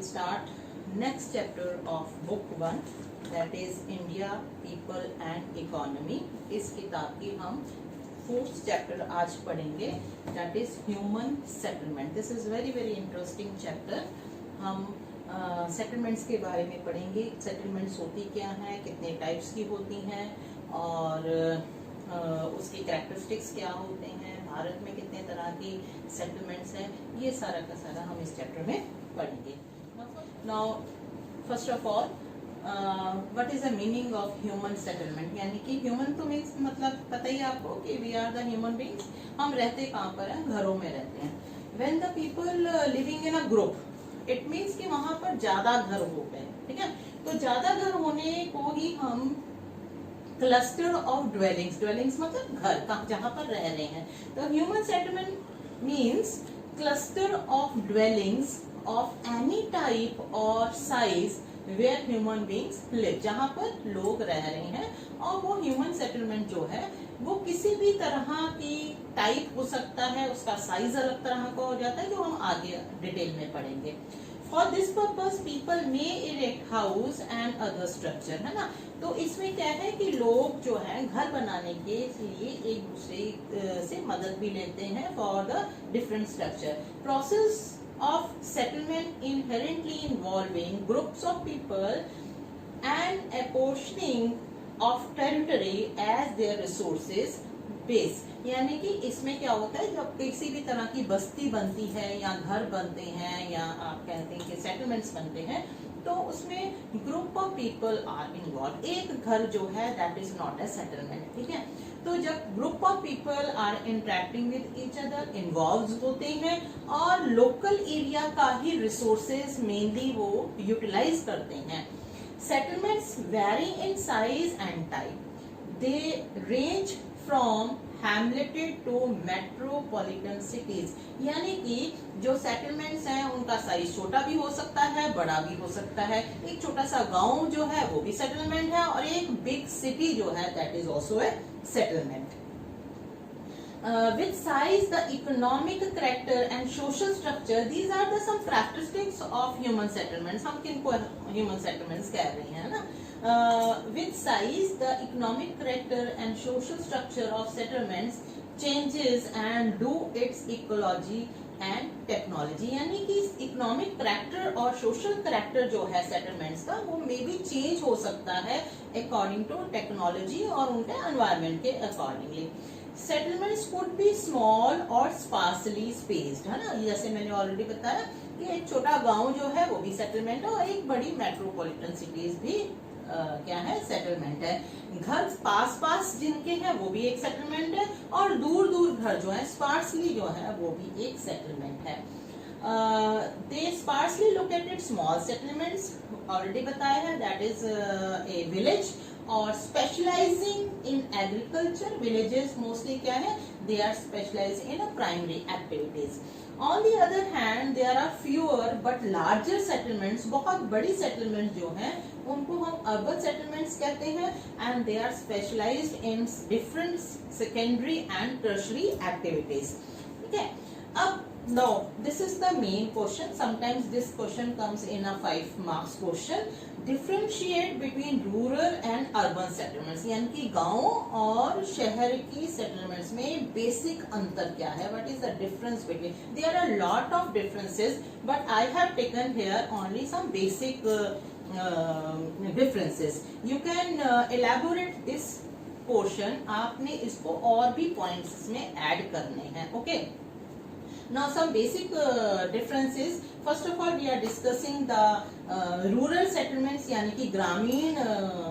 will start next chapter of book 1, that is India, People and Economy. इस किताब की हम फोर्थ चैप्टर आज पढ़ेंगे, that is Human Settlement. This is very very interesting chapter. हम settlements के बारे में पढ़ेंगे. सेटलमेंट्स होती क्या हैं, कितने टाइप्स की होती हैं और उसके कैरेक्टरिस्टिक्स क्या होते हैं, भारत में कितने तरह की सेटलमेंट्स हैं, ये सारा का सारा हम इस चैप्टर में पढ़ेंगे. Now first of all what is the meaning of human settlement. यानी कि ह्यूमन तो मीन्स मतलब पता ही आपको कि we are the human beings. हम रहते कहाँ पर हैं, घरों में रहते हैं. When the people living in a group, it means कि वहां पर ज्यादा घर हो गए. ठीक है, तो ज्यादा घर होने को ही हम क्लस्टर ऑफ ड्वेलिंग्स, ड्वेलिंग्स मतलब घर जहां पर रह रहे हैं. तो human settlement means cluster of dwellings of any type और size where human beings live, जहां पर लोग रह रहे हैं. और वो ह्यूमन सेटलमेंट जो है वो किसी भी तरह की टाइप हो सकता है, उसका साइज अलग तरह का हो जाता है, जो हम आगे डिटेल में पढ़ेंगे. For this purpose people may erect house and other structure, है ना. तो इसमें क्या है कि लोग जो है घर बनाने के लिए एक दूसरे से मदद भी लेते हैं for the different structure. Process of settlement inherently involving groups of people and apportioning of territory as their resources base. यानी कि इसमें क्या होता है, जब किसी भी तरह की बस्ती बनती है या घर बनते हैं या आप कहते हैं कि सेटलमेंट्स बनते हैं, तो उसमें group of people are involve. एक घर जो है that is not a settlement. ठीक है, तो जब group of people are interacting with each other, involve होते हैं और लोकल एरिया का ही रिसोर्सेज मेनली वो यूटिलाइज करते हैं. Settlements vary in size and type. They range from hamleted to metropolitan cities. यानी कि जो सेटलमेंट्स हैं उनका साइज छोटा भी हो सकता है, बड़ा भी हो सकता है. एक छोटा सा गांव जो है वो भी सेटलमेंट है और एक बिग सिटी जो है that is also a settlement. With size, the economic character and social structure, these are the some characteristics of human settlements. हम किनको human settlements कह रहे हैं ना. With size, the economic character and social structure of settlements changes and do its ecology and technology. यानी कि economic character और social character जो है सेटलमेंट्स का वो मे बी चेंज हो सकता है अकॉर्डिंग टू टेक्नोलॉजी और उनके एनवायरमेंट के accordingly. Settlements could be small और स्पार्सली स्पेस्ड, है ना. जैसे मैंने ऑलरेडी बताया कि एक छोटा गांव जो है वो भी सेटलमेंट है और एक बड़ी मेट्रोपॉलिटन सिटीज भी क्या है, सेटलमेंट है. घर पास पास जिनके हैं वो भी एक सेटलमेंट है और दूर दूर घर जो है स्पार्सली जो है वो भी एक सेटलमेंट है. They sparsely located small settlements already बताया है, दैट इज ए विलेज. और specializing in agriculture, villages mostly क्या है, they are specializing in primary activities. On the other hand there are fewer but larger settlements. बहुत बड़ी settlement जो है उनको हम अर्बन सेटलमेंट्स कहते हैं and they are specialised in different secondary and tertiary activities. ठीक है, अब now this is the main question. Sometimes this question comes in a 5 marks question. Differentiate between rural and urban settlements. यानी कि गांव और शहर की सेटलमेंट्स में बेसिक अंतर क्या है, what is the difference between. There are a lot of differences but I have taken here only some basic differences. You can elaborate this portion. आपने इसको और भी points में add करने हैं. Okay. Now some basic differences. First of all we are discussing the rural settlements, यानी कि ग्रामीण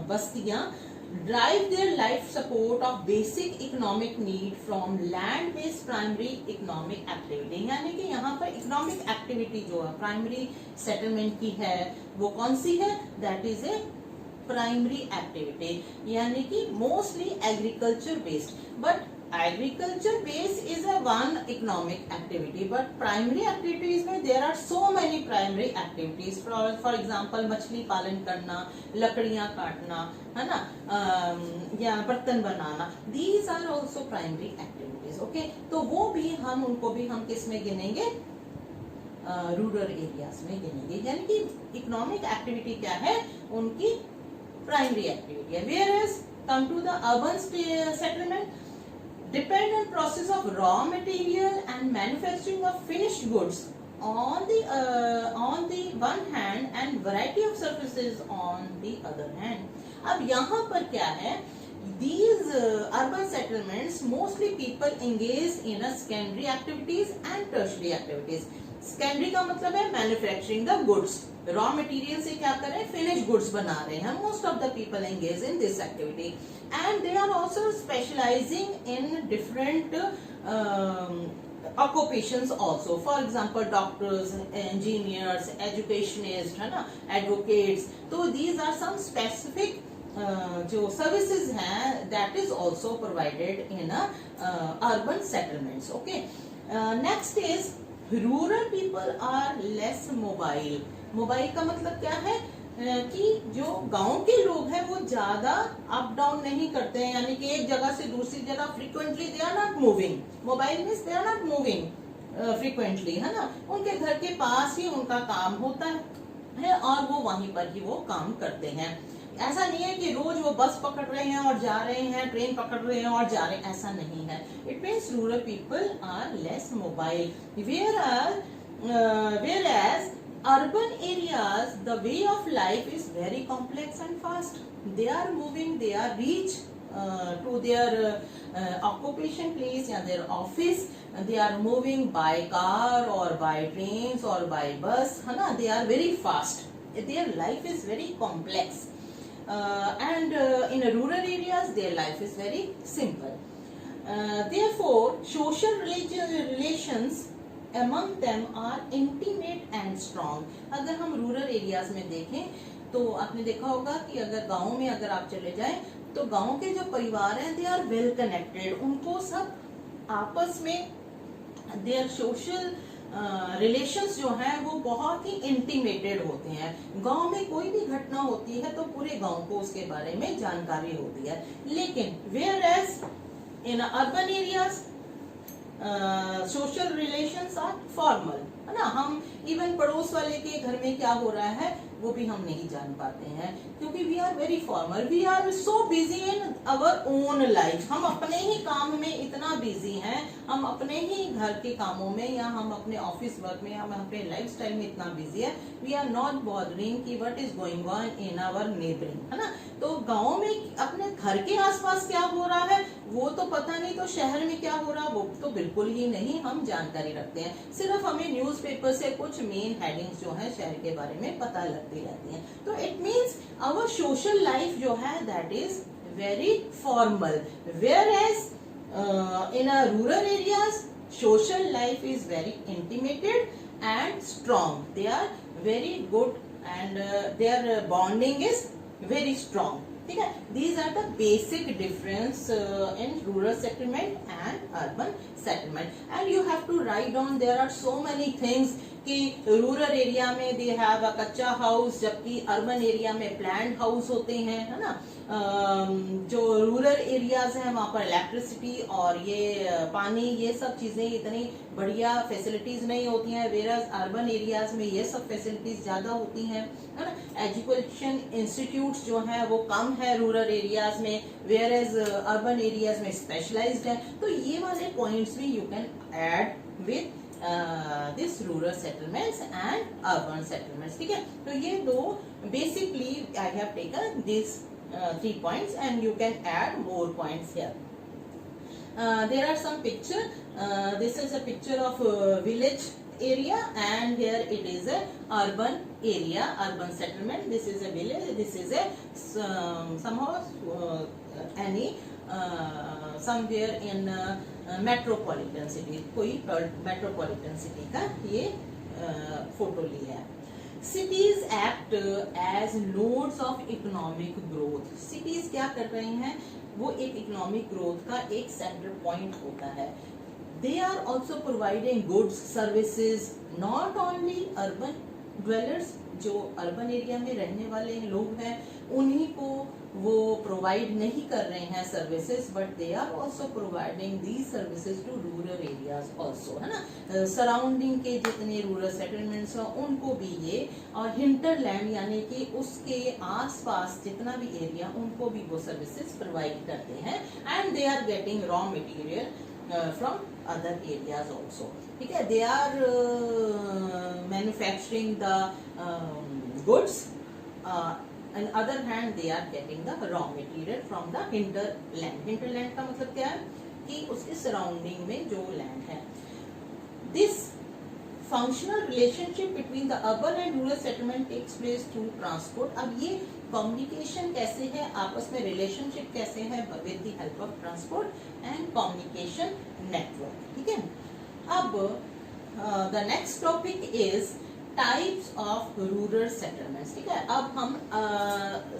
बस्तियां drive their life support of basic economic need from land based primary economic activity. यानी कि यहाँ पर economic activity जो है प्राइमरी सेटलमेंट की है वो कौन सी है, that is a primary activity. यानी कि mostly agriculture based. But agriculture base is a one economic activity, but primary activities में there are so many primary activities. For example मछली पालन करना, लकड़ियाँ काटना, है ना, या बर्तन बनाना, these are also primary activities. Okay, तो वो भी हम उनको भी हम किस में गिनेंगे, रूरल एरियाज में गिनेंगे। यानी कि इकोनॉमिक एक्टिविटी क्या है, उनकी प्राइमरी एक्टिविटी है। Whereas come to the urban settlement, depend on process of raw material and manufacturing of finished goods on the one hand and variety of services on the other hand. अब यहाँ पर क्या है, these urban settlements mostly people engage in a secondary activities and tertiary activities. secondary का मतलब है manufacturing the goods, raw material से क्या कर रहे हैं, फिनिश गुड्स बना रहे हैं। Most of the people engage in this activity and they are also specialising in different occupations also. For example, doctors, engineers, educationists, है ना, advocates. तो these are some specific जो services हैं that is also provided in a urban settlements. Okay. Next is rural people are less mobile. Mobile का मतलब क्या है कि जो गांव के लोग हैं वो ज्यादा अप डाउन नहीं करते हैं, यानी कि एक जगह से दूसरी जगह frequently they are not moving. Mobile means they are not moving frequently, है ना, उनके घर के पास ही उनका काम होता है और वो वहीं पर ही वो काम करते हैं। ऐसा नहीं है कि रोज वो बस पकड़ रहे हैं और जा रहे हैं, ट्रेन पकड़ रहे हैं और जा रहे हैं, ऐसा नहीं है। It means rural people are less mobile, whereas urban areas the way of life is very complex and fast. They are moving, they are reach to their occupation place or their office. They are moving by car or by trains or by bus, है ना, they are very fast. Their life is very complex and in rural areas their life is very simple. Therefore social relations among them are intimate and strong. अगर हम rural areas में देखें तो आपने देखा होगा कि अगर गांव में अगर आप चले जाएं तो गांव के जो परिवार हैं दे आर वेल कनेक्टेड, उनको सब आपस में देयर सोशल रिलेशंस जो हैं वो बहुत ही इंटीमेटेड होते हैं। गांव में कोई भी घटना होती है तो पूरे गांव को उसके बारे में जानकारी होती है। लेकिन whereas in urban areas social relations are formal, है ना, हम इवन पड़ोस वाले के घर में क्या हो रहा है वो भी हम नहीं जान पाते हैं क्योंकि we are very formal, we are so busy in our own life. हम अपने ही काम में इतना बिजी हैं, हम अपने ही घर के कामों में या हम अपने ऑफिस वर्क में, हम अपने लाइफस्टाइल में इतना बिजी है, वी आर नॉट बॉदरिंग कि what is going on in our neighbouring, है ना। तो गाँव में अपने घर के आसपास क्या हो रहा है वो तो पता नहीं, तो शहर में क्या हो रहा है वो तो बिल्कुल ही नहीं हम जानकारी रखते हैं। सिर्फ हमें न्यूज़पेपर से कुछ मेन हेडिंग्स जो है शहर के बारे में पता लगती रहती हैं। तो it means our social life जो है that is very formal, whereas in a rural areas social life is very intimated and strong, they are very good and their bonding is very strong. ठीक है, these are the basic difference in rural settlement and urban settlement, and you have to write down, there are so many things कि rural area में they have a कच्चा house जबकि urban area में planned house होते हैं, है ना। जो रूरल एरियाज हैं वहाँ पर इलेक्ट्रिसिटी और ये पानी ये सब चीजें इतनी बढ़िया फैसिलिटीज नहीं होती हैं, वेरस अर्बन एरियाज में ये सब फैसिलिटीज ज्यादा होती हैं, है ना। एजुकेशन इंस्टीट्यूट्स जो हैं वो कम है रूरल एरियाज में, वेयर एज अर्बन एरियाज में स्पेशलाइज्ड है। तो ये वाले पॉइंट्स भी you can add with this rural settlements and urban settlements, ठीक है। तो ये दो basically I have taken these 3 points and you can add more points here. There are some picture. This is a picture of village area and here it is a urban area, urban settlement. This is a village, this is a somehow somewhere in metropolitan city, कोई metropolitan city का ये photo लिया है। Cities act as nodes of economic growth. Cities क्या कर रहे हैं, वो एक इकोनॉमिक ग्रोथ का एक सेंटर पॉइंट होता है। They are also providing goods services not only urban dwellers, जो अर्बन एरिया में रहने वाले लोग हैं, उन्हीं को वो प्रोवाइड नहीं कर रहे हैं services, but they are also providing these services to rural areas also, है ना। सराउंडिंग के जितने रूरल सेटलमेंट्स हैं उनको भी ये, और हिंटरलैंड यानी कि उसके आसपास जितना भी एरिया, उनको भी वो सर्विसेज प्रोवाइड करते हैं, and they are getting raw material from other areas also. ठीक है, they are manufacturing the goods, on other hand they are getting the raw material from the hinterland. Hinterland का मतलब क्या है कि उसके सराउंडिंग में जो लैंड है. This functional relationship between the urban and rural settlement takes place through transport. अब ये कम्युनिकेशन कैसे है, आपस में रिलेशनशिप कैसे है, with the help of transport and communication network. ठीक है, अब the next topic is types of rural settlements. ठीक है, अब हम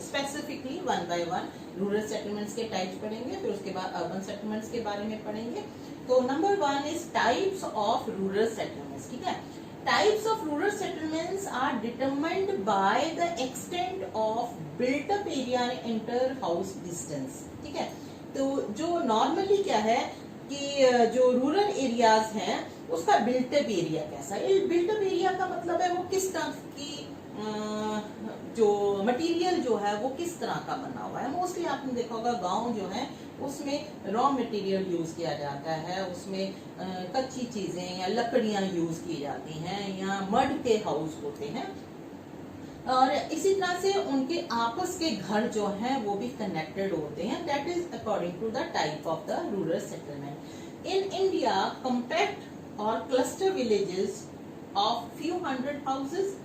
specifically one by one rural settlements के टाइप्स पढ़ेंगे, फिर उसके बाद अर्बन सेटलमेंट्स के बारे में पढ़ेंगे. तो number 1 is types of rural settlements. ठीक है, types of rural settlements are determined by the extent of built up area and inter house distance. ठीक है, तो जो नॉर्मली क्या है कि जो रूरल एरियाज हैं उसका बिल्ट अप एरिया कैसा है. बिल्ट अप एरिया का मतलब है वो किस तरह की जो मटेरियल जो है वो किस तरह का बना हुआ है. मोस्टली आपने देखा होगा गांव जो है उसमें रॉ मटेरियल यूज किया जाता है, उसमें कच्ची चीजें या लकड़ियां यूज की जाती हैं, या मड के हाउस होते हैं, और इसी तरह से उनके आपस के घर जो हैं वो भी कनेक्टेड होते हैं. That is according to the type of the rural settlement. In India compact और cluster villages of few hundred houses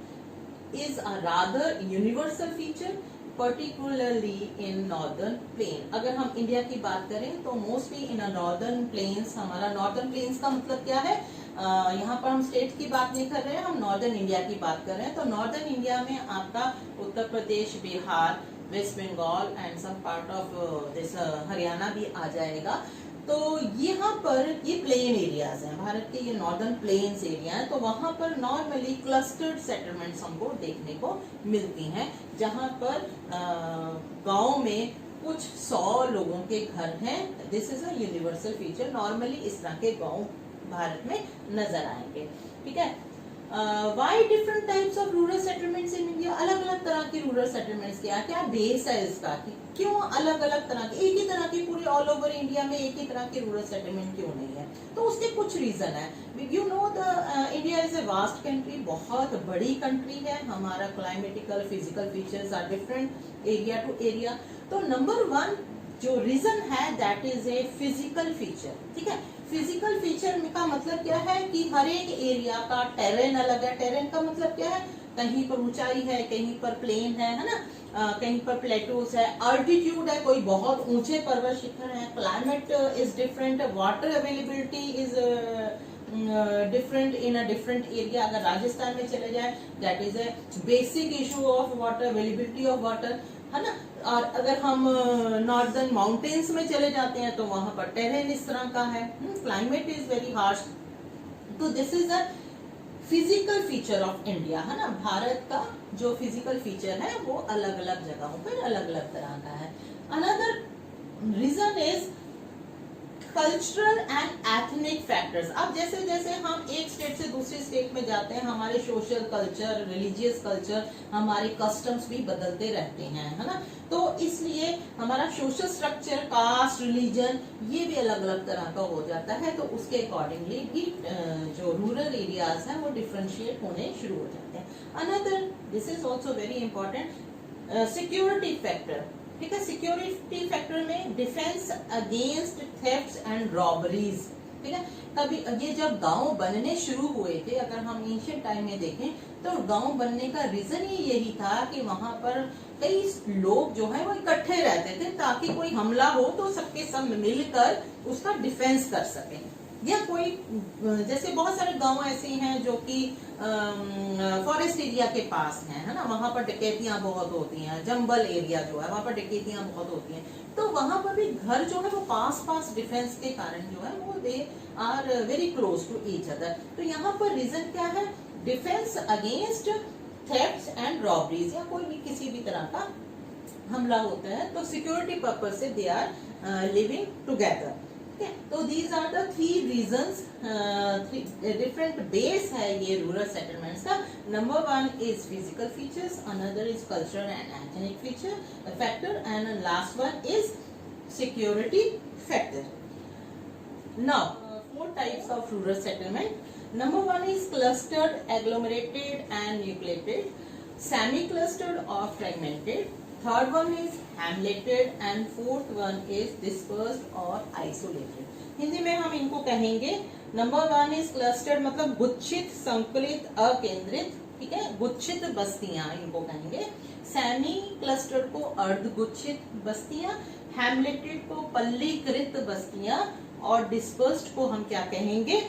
is a rather universal feature, particularly in northern plain. अगर हम इंडिया की बात करें तो मोस्टली इन नॉर्दर्न प्लेन्स, हमारा northern plains का मतलब क्या है, यहाँ पर हम स्टेट की बात नहीं कर रहे हैं, हम नॉर्दर्न इंडिया की बात कर रहे हैं. तो नॉर्दर्न इंडिया में आपका Uttar Pradesh, Bihar, West Bengal and some part of this Haryana भी आ जाएगा. तो यहाँ पर ये प्लेन एरियाज हैं, भारत के ये नॉर्दर्न प्लेन्स एरिया है. तो वहां पर नॉर्मली क्लस्टर्ड सेटलमेंट्स हमको देखने को मिलती हैं, जहां पर गांव में कुछ 100 लोगों के घर हैं. This is a universal feature. Normally इस तरह के गांव भारत में नजर आएंगे. ठीक है, why different types of rural settlements in India. अलग अलग तरह की रूरल सेटलमेंट्स क्या बेस है इसका, कि क्यों अलग अलग तरह की, एक ही तरह की पूरी ऑल ओवर इंडिया में एक ही तरह की रूरल सेटलमेंट क्यों नहीं है. तो उसके कुछ रीजन है. You know the India is a vast country, बहुत बड़ी कंट्री है. हमारा climatical physical features are different area to area. तो नंबर 1 जो रीजन है that is a physical feature. ठीक है, फिजिकल फीचर का मतलब क्या है कि हर एक एरिया का टेरेन अलग है. टेरेन का मतलब क्या है, कहीं पर ऊंचाई है, कहीं पर प्लेन है ना, कहीं पर प्लेटोस है, अल्टीट्यूड है, कोई बहुत ऊंचे पर्वत शिखर है, climate is different, water availability is different in a different area. अगर राजस्थान में चले जाए that is A basic issue of water, availability of water, है ना. और अगर हम नॉर्दर्न माउंटेन्स में चले जाते हैं तो वहां पर टेरेन इस तरह का है, क्लाइमेट इज वेरी हार्श. तो this is a physical feature of India, है ना. भारत का जो फिजिकल फीचर है वो अलग अलग जगहों पर अलग अलग तरह का है. Another reason is cultural and ethnic factors. अब जैसे जैसे हम एक स्टेट से दूसरी स्टेट में जाते हैं, हमारे सोशल कल्चर, रिलीजियस कल्चर, हमारे कस्टम्स भी बदलते रहते हैं, है ना. तो इसलिए हमारा सोशल स्ट्रक्चर, कास्ट, रिलीजन ये भी अलग अलग तरह का हो जाता है. तो उसके अकॉर्डिंगली भी जो रूरल एरियाज हैं वो डिफरेंशिएट होने शुरू हो जाते हैं. Another, this is also very important, security factor. ठीक है, सिक्योरिटी फैक्टर में defence against thefts and robberies. ठीक है, कभी ये जब गांव बनने शुरू हुए थे, अगर हम एंशिएंट टाइम में देखें तो गांव बनने का रीजन ही यही था कि वहां पर कई लोग जो है वो इकट्ठे रहते थे ताकि कोई हमला हो तो सबके सब मिलकर उसका डिफेंस कर सकें. या कोई, जैसे बहुत सारे गांव ऐसे हैं जो कि फॉरेस्ट एरिया के पास हैं, है ना, वहां पर डकैतियां बहुत होती हैं. जंगल एरिया जो है वहां पर डकैतियां बहुत होती हैं. तो वहां पर भी घर जो है वो पास पास डिफेंस के कारण जो है वो they are very close to each other. तो यहाँ पर रीजन क्या है, defence against thefts and robberies, या कोई भी किसी भी तरह का हमला होता है तो सिक्योरिटी पर्पज से दे आर लिविंग टुगेदर। तो these are the three reasons, different base है ये रूरल सेटलमेंट्स का। Number one is physical features, another is cultural and ethnic factor, and last one is security factor. Now four types of rural settlement. Number one is clustered, agglomerated and nucleated, semi-clustered or fragmented. Third one is hamleted and fourth one is dispersed or isolated. Hindi में हम इनको कहेंगे, number one is clustered मतलब गुच्छित, संकलित, अकेंद्रित, ठीक है, गुच्छित बस्तियां इनको कहेंगे। सेमी क्लस्टर्ड को अर्धगुच्छित बस्तियां, हैमलेटेड को पल्लीकृत बस्तियां, और डिस्पर्स्ड को हम क्या कहेंगे,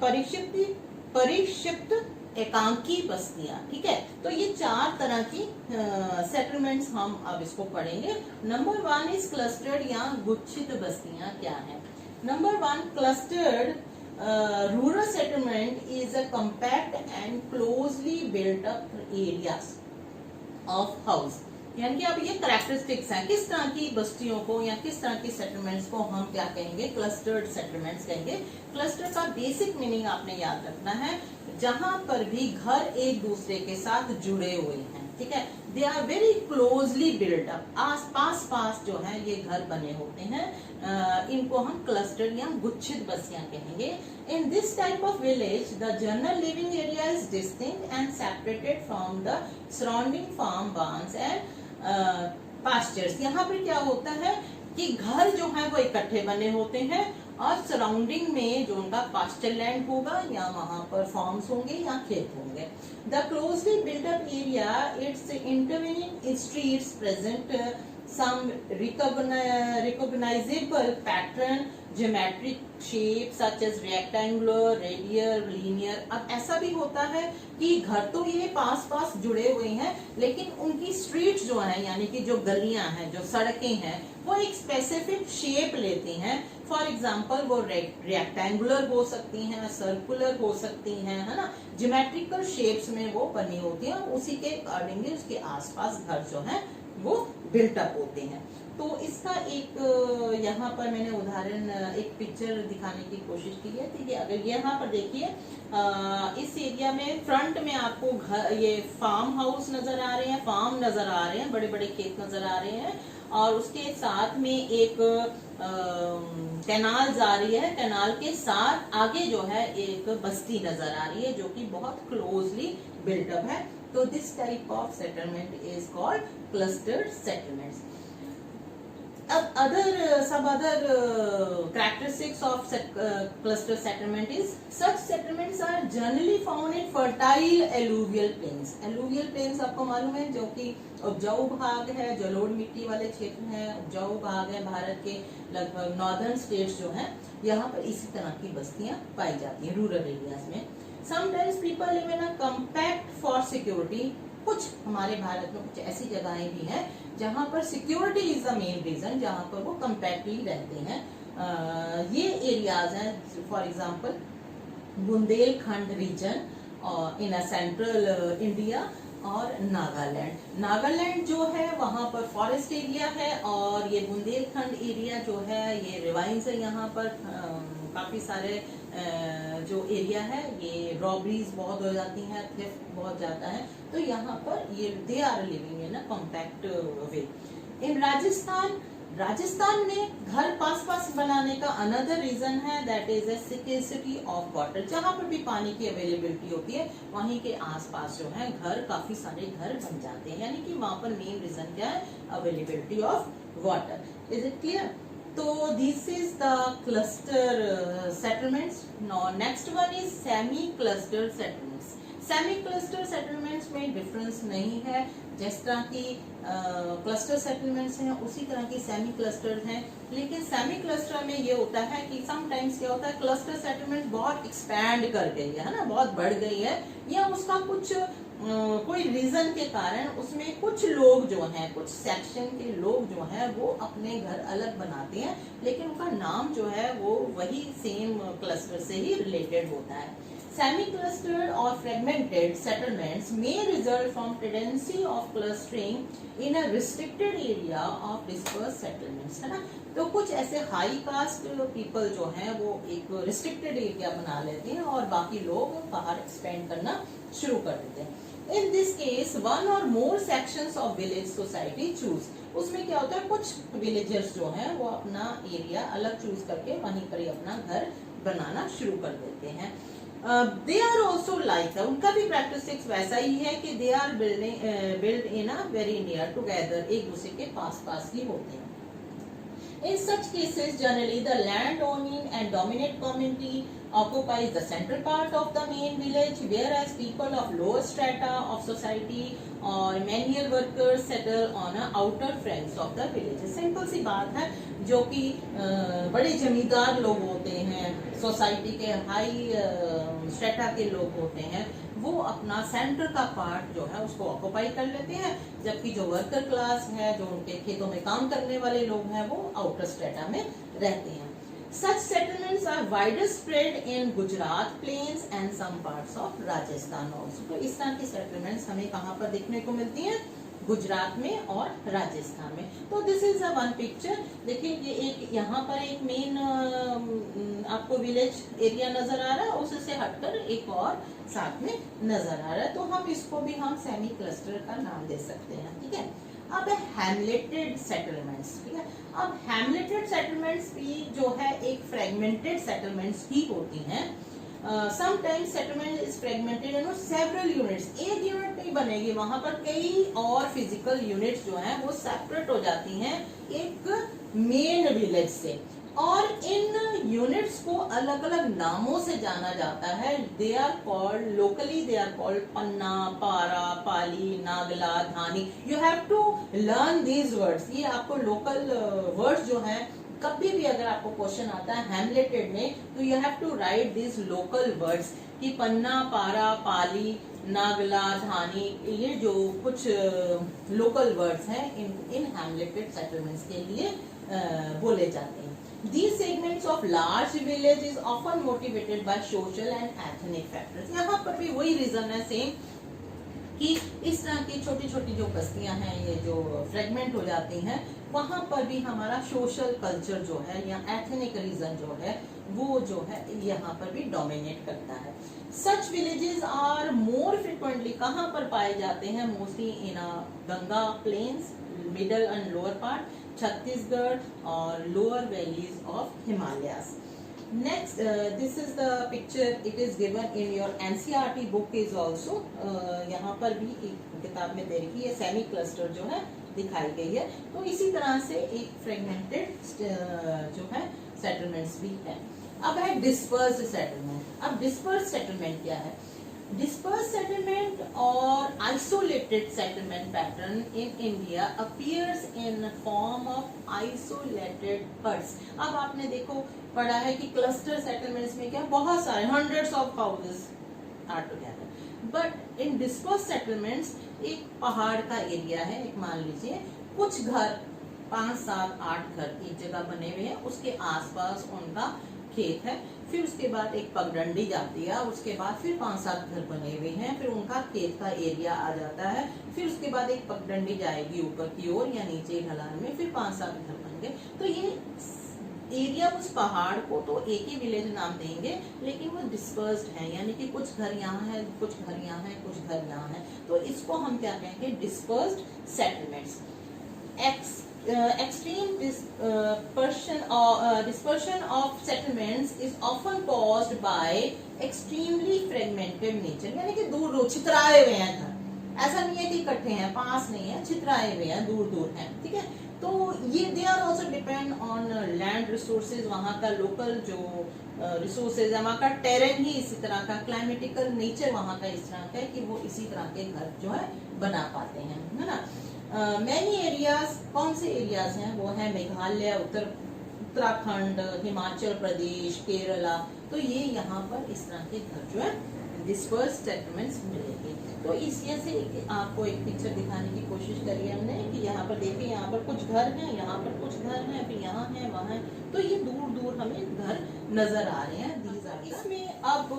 परिक्षिप्त एकांकी बस्तियां, ठीक है। तो ये चार तरह की सेटलमेंट्स हम अब इसको पढ़ेंगे। नंबर वन इज क्लस्टर्ड या गुच्छित बस्तियां क्या है। Number one, clustered rural settlement is a compact and closely built up areas of house, यानी कि अब ये कैरेक्टरिस्टिक्स हैं किस तरह की बस्तियों को या किस तरह की सेटलमेंट्स को हम क्या कहेंगे, क्लस्टर्ड सेटलमेंट्स कहेंगे। क्लस्टर का बेसिक मीनिंग आपने याद रखना है, जहां पर भी घर एक दूसरे के साथ जुड़े हुए हैं, ठीक है, they are very closely built up, आस पास जो है ये घर बने होते हैं, इनको हम क्लस्टर्ड या गुच्छित बस्तियां कहेंगे। In this type of village, the general living area is distinct and separated from the surrounding farm barns and pastures. यहाँ पर क्या होता है कि घर जो है वो इकट्ठे बने होते हैं और सराउंडिंग में जो उनका पास्चर लैंड होगा या वहां पर फार्म्स होंगे या खेत होंगे। The closely built up area, it's intervening streets present some recognizable pattern, geometric shape such as rectangular, radial, linear। अब ऐसा भी होता है कि घर तो ये पास जुड़े हुए हैं, लेकिन उनकी स्ट्रीट जो है यानी कि जो गलियां हैं, जो सड़कें हैं, वो एक स्पेसिफिक शेप लेती हैं। फॉर एग्जाम्पल वो रेक्टेंगुलर हो सकती हैं, सर्कुलर हो सकती हैं, है ना, ज्योमेट्रिकल शेप्स में वो बनी होती हैं, उसी के अकॉर्डिंगली उसके आसपास घर जो है वो बिल्टअप होते हैं। तो इसका एक यहाँ पर मैंने उदाहरण, एक पिक्चर दिखाने की कोशिश की है। ठीक है, अगर यहाँ पर देखिए, इस एरिया में फ्रंट में आपको घर, ये फार्म हाउस नजर आ रहे हैं, फार्म नजर आ रहे हैं, बड़े बड़े खेत नजर आ रहे हैं, और उसके साथ में एक कैनाल जा रही है। कैनाल के साथ आगे जो है एक बस्ती नजर आ रही है जो कि बहुत क्लोजली बिल्टअप है। तो this type of settlement is called clustered settlements. अब some other characteristics of cluster settlement is such settlements are generally found in fertile alluvial plains। alluvial plains आपको मालूम है जो कि उपजाऊ भाग है, जलोढ़ मिट्टी वाले क्षेत्र हैं, उपजाऊ भाग है भारत के लगभग नॉर्दर्न स्टेट्स जो हैं, यहाँ पर इसी तरह की बस्तियां पाई जाती हैं रूरल एरियाज में। Sometimes people live in a compact for security। कुछ हमारे भारत में कुछ ऐसी जगहें भी हैं जहाँ पर security is the main reason, जहाँ पर वो कंपैक्टली रहते हैं। ये एरियाज हैं, फॉर एग्जांपल बुंदेलखंड रीजन और इन सेंट्रल इंडिया, और नागालैंड। नागालैंड जो है वहाँ पर फॉरेस्ट एरिया है, और ये बुंदेलखंड एरिया जो है ये रिवाइंस है। यहाँ पर काफी सारे जो एरिया है ये रॉबरीज बहुत हो जाती हैं, थेफ्ट बहुत जाता है, तो यहाँ पर ये they are living in a compact way. In Rajasthan में घर पास बनाने का अनदर रीजन है, that is a scarcity of water. जहाँ पर भी पानी की अवेलेबिलिटी होती है वहीं के आसपास जो है घर, काफी सारे घर बन जाते हैं, यानी कि वहाँ पर मेन रीजन क्या है, availability of water. Is it clear? तो this is the cluster settlements. Next one is semi cluster settlements. Semi cluster settlements में डिफरेंस नहीं है, जिस तरह की क्लस्टर सेटलमेंट्स हैं उसी तरह की सेमी क्लस्टर हैं, लेकिन सेमी क्लस्टर में ये होता है कि समटाइम्स क्या होता है, क्लस्टर सेटलमेंट बहुत एक्सपैंड कर गई है ना, बहुत बढ़ गई है, या उसका कुछ कोई रीजन के कारण उसमें कुछ लोग जो हैं, कुछ सेक्शन के लोग जो हैं वो अपने घर अलग बनाते हैं, लेकिन उनका नाम जो है वो वही सेम क्लस्टर से ही रिलेटेड होता है। सेमी क्लस्टर्ड और fragmented settlements may result from tendency of clustering in a restricted area of dispersed settlements, है ना। तो कुछ ऐसे हाई कास्ट पीपल जो हैं वो एक रिस्ट्रिक्टेड एरिया बना लेते हैं और बाकी लोग बाहर एक्सपेंड करना शुरू कर देते हैं। In this case one or more sections of village society choose, उसमें क्या होता है, कुछ विलेजर्स जो हैं वो अपना एरिया अलग चूज करके वहीं पर ही अपना घर बनाना शुरू कर देते हैं। दे आर ऑल्सो लाइक, उनका भी प्रैक्टिस वैसा ही है कि they are build in a very near together, एक दूसरे के पास पास ही होते हैं। In such cases, generally the land owning and dominant community occupies the central part of the main village, whereas people of lower strata of society or manual workers settle on a outer fringes of the village. Simple सी बात है, जो कि बड़े जमींदार लोग होते हैं, सोसाइटी के हाई स्ट्रेटा के लोग होते हैं, वो अपना सेंटर का पार्ट जो है उसको ऑक्युपाई कर लेते हैं, जबकि जो वर्कर क्लास है, जो उनके खेतों में काम करने वाले लोग हैं, वो आउटर स्ट्रेटा में रहते हैं। Such settlements are widespread in Gujarat plains and some parts of Rajasthan also. तो इस तरह की सेटलमेंट्स हमें कहाँ पर देखने को मिलती हैं, गुजरात में और राजस्थान में। तो this is a one picture, देखिए ये एक यहाँ पर एक मेन आपको विलेज एरिया नजर आ रहा है, उससे हटकर एक और साथ में नजर आ रहा है, तो हम इसको भी हम सेमी क्लस्टर का नाम दे सकते हैं, ठीक है। अब है हैमलेटेड सेटलमेंट्स, ठीक है। अब हैमलेटेड सेटलमेंट्स भी जो है एक फ्रेगमेंटेड सेटलमेंट्स ही होती हैं। Sometimes settlement is fragmented in several units, एक यूनिट नहीं बनेगी, वहां पर कई और फिजिकल यूनिट्स जो हैं वो सेपरेट हो जाती हैं एक मेन विलेज से, और इन यूनिट्स को अलग अलग नामों से जाना जाता है। They are called locally, they are called panna, para, pali, nagla, dhani. You have to learn these words, ये आपको लोकल वर्ड्स जो हैं, कभी भी अगर आपको क्वेश्चन आता है हैमलेटेड में, तो you have to write this local words कि पन्ना, पारा, पाली, नागला, धानी, ये जो कुछ लोकल वर्ड्स हैं इन हैमलेटेड सेटलमेंट्स के लिए बोले जाते हैं। These segments of large village is often motivated by social and ethnic factors. यहाँ पर भी वही रीजन है सेम, कि इस तरह की छोटी छोटी जो बस्तियां हैं, ये जो फ्रेगमेंट हो जाती हैं, वहां पर भी हमारा सोशल कल्चर जो है या एथनिक रीजन जो है वो जो है यहाँ पर भी डोमिनेट करता है। Such villages are more frequently कहाँ पर पाए जाते हैं, mostly in Ganga plains, middle and lower part, Chhattisgarh और lower valleys of Himalayas. Next, this is the picture. It is given in your NCERT book is also. यहाँ पर भी एक किताब में देखिए ये सेमी क्लस्टर जो है दिखाई गई है। तो इसी तरह से एक फ्रेगमेंटेड जो है सेटलमेंट्स भी है। अब है डिस्पर्स्ड सेटलमेंट। अब डिस्पर्स्ड सेटलमेंट क्या है? Dispersed settlement or isolated settlement pattern in India appears in form of isolated herds. अब आपने देखो पढ़ा है कि क्लस्टर सेटलमेंट्स में क्या बहुत सारे hundreds of houses are together, but in dispersed settlements एक पहाड़ का एरिया है, एक मान लीजिए कुछ घर 5, 7, 8 घर एक जगह बने हुए हैं, उसके आसपास उनका खेत है, फिर उसके बाद एक पगडंडी जाती है, उसके बाद फिर 5-7 घर बने हुए हैं, फिर उनका खेत का एरिया आ जाता है, फिर उसके बाद एक पगडंडी जाएगी ऊपर की ओर या नीचे ढलान में, फिर 5-7 घर बन गए। तो ये एरिया उस पहाड़ को तो एक ही विलेज नाम देंगे, लेकिन वो डिस्पर्स्ड है, यानी कि कुछ घर यहाँ है, कुछ घर यहाँ है, कुछ घर यहाँ है, तो इसको हम क्या कहेंगे? Dispersed settlements. Extreme dispersion of settlements is often caused by extremely fragmented nature, यानी कि दूर दूर छितराए हुए हैं घर, ऐसा नहीं है कि इकट्ठे हैं, पास नहीं है, छितराए हुए हैं, दूर दूर हैं, ठीक है। तो ये they are also depend on land resources, वहाँ का लोकल जो रिसोर्सेज है, वहाँ का टेरेन ही इसी तरह का, क्लाइमेटिकल नेचर वहाँ का इस तरह का है कि वो इसी तरह के घर जो है बना पाते हैं, है ना। मैनी एरियाज, कौन से एरियाज हैं? वो है मेघालय, उत्तराखंड, हिमाचल प्रदेश, केरला। तो ये यहाँ पर इस तरह के घर जो है डिस्पर्स्ड सेटलमेंट्स मिलेंगे। तो इसलिए से आपको एक पिक्चर दिखाने की कोशिश करी है हमने कि यहाँ पर देखिए, यहाँ पर कुछ घर हैं, यहाँ पर कुछ घर हैं, फिर यहाँ है, वहाँ है, तो ये दूर दूर हमें घर नजर आ रहे हैं। इसमें अब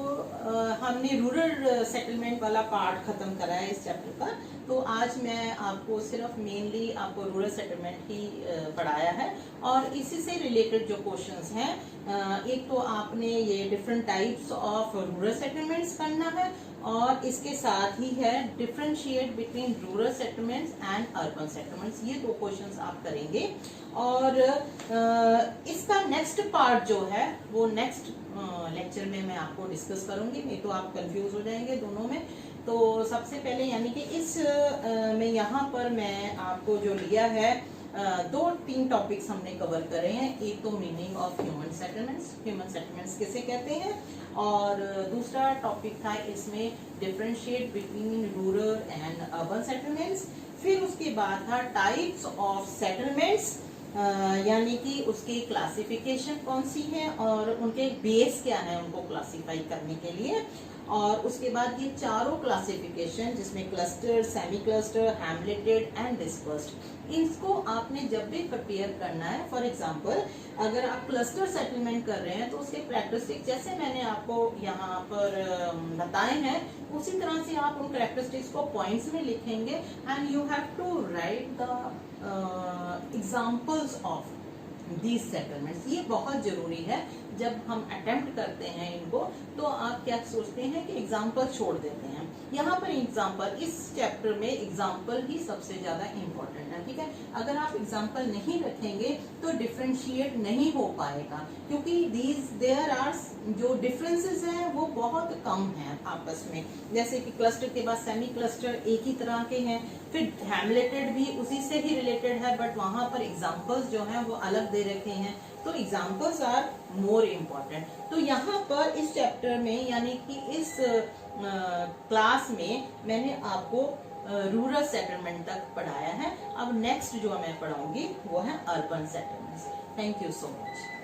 हमने रूरल सेटलमेंट वाला पार्ट खत्म करा है इस चैप्टर का, तो आज मैं आपको सिर्फ मेनली आपको रूरल सेटलमेंट ही पढ़ाया है। और इसी से रिलेटेड जो क्वेश्चंस हैं, एक तो आपने ये different types of rural settlements करना है, और इसके साथ ही है differentiate between rural settlements and urban settlements. ये दो क्वेश्चंस आप करेंगे। और इसका नेक्स्ट पार्ट जो है वो नेक्स्ट लेक्चर में मैं आपको डिस्कस करूंगी, नहीं तो आप कंफ्यूज हो जाएंगे दोनों में। तो सबसे पहले यानी कि इस में यहाँ पर मैं आपको जो लिया है, 2-3 टॉपिक्स हमने कवर करे हैं। एक तो मीनिंग ऑफ ह्यूमन सेटलमेंट्स किसे कहते हैं, और दूसरा टॉपिक था इसमें differentiate between rural and urban settlements. फिर उसके बाद था टाइप्स ऑफ सेटलमेंट्स, यानी कि उसकी क्लासिफिकेशन कौन सी है और उनके बेस क्या है उनको क्लासिफाई करने के लिए। और उसके बाद ये चारों क्लासिफिकेशन जिसमें cluster, semi cluster, hamleted and dispersed, इसको आपने जब भी प्रिपेयर करना है, फॉर एग्जांपल अगर आप क्लस्टर सेटलमेंट कर रहे हैं तो उसके कैरेक्टरिस्टिक्स जैसे मैंने आपको यहाँ पर बताए हैं, उसी तरह से आप उन कैरेक्टरिस्टिक्स को पॉइंट्स में लिखेंगे and you have to write the examples of these settlements. ये बहुत जरूरी है जब हम अटेम्प्ट करते हैं इनको, तो आप क्या सोचते हैं कि एग्जाम्पल छोड़ देते हैं। यहाँ पर एग्जाम्पल, इस चैप्टर में एग्जाम्पल ही सबसे ज्यादा इम्पोर्टेंट है, ठीक है। अगर आप एग्जाम्पल नहीं रखेंगे तो डिफरेंशिएट नहीं हो पाएगा, क्योंकि देयर आर जो डिफरेंसेस हैं वो बहुत कम हैं आपस में। जैसे कि क्लस्टर के बाद सेमी क्लस्टर एक ही तरह के हैं, फिर हैमलेटेड भी उसी से ही रिलेटेड है, बट वहां पर एग्जाम्पल्स जो हैं वो अलग दे रखे हैं, तो एग्जाम्पल्स आर मोर इम्पोर्टेंट। तो यहाँ पर इस चैप्टर में यानी कि इस क्लास में मैंने आपको रूरल सेटलमेंट तक पढ़ाया है। अब नेक्स्ट जो मैं पढ़ाऊंगी वो है urban settlements. Thank you so much.